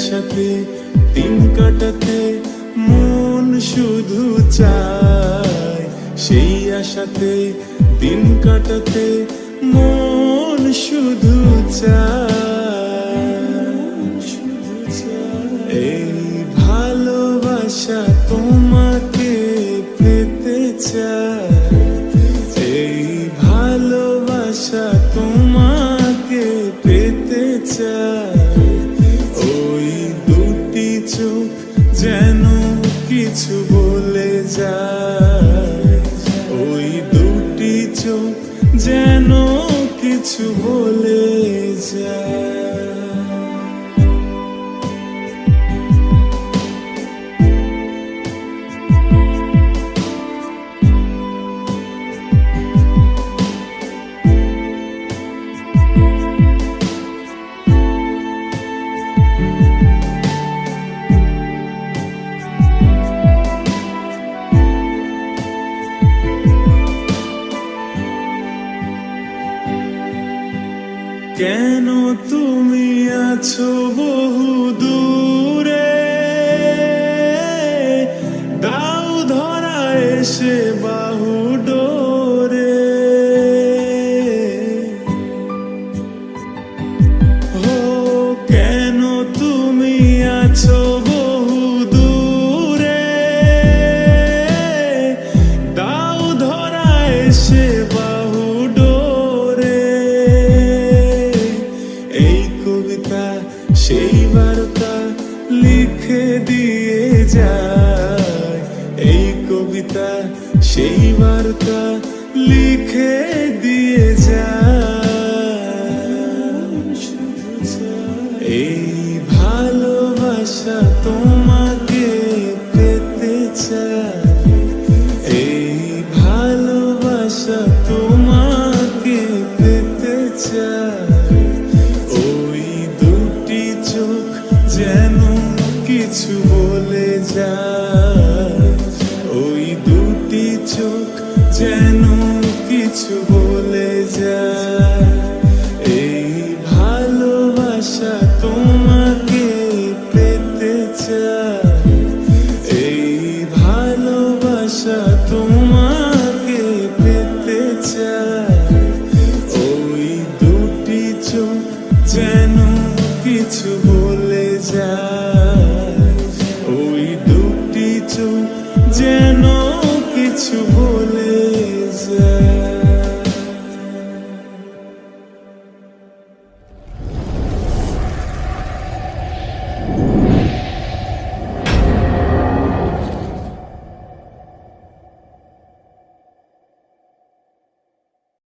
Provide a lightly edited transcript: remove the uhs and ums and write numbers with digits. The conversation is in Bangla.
আশাতে দিন কাটাতে মন শুধু চায়, সেই আশাতে দিন কাটাতে মন শুধু চায়। এই ভালোবাসা তোমাকে পেতে চায়, এই ভালোবাসা তোমাকে পেতে চায়। ওই দুটি চোখ যেন কিছু বলে যায়, ওই দুটি চোখ যেন কিছু বলে যায়। কেন তুমি আছো বহু দূরে, দাও ধরা এসে বাহু ডোরে। ও কেন তুমি আছো বহু দূরে, দাও ধরা এসে বাহু ডোরে। সেই বার্তা লিখে দিয়ে যায়, এই কবিতা সেই বার্তা লিখে দিয়ে যায়। এই ভালোবাসা তোমাকে পেতে চায়, এই ভালোবাসা তোমাকে পেতে চায়। যেন কিছু বলে যায়, ওই দুটি চোখ যেন কিছু বলে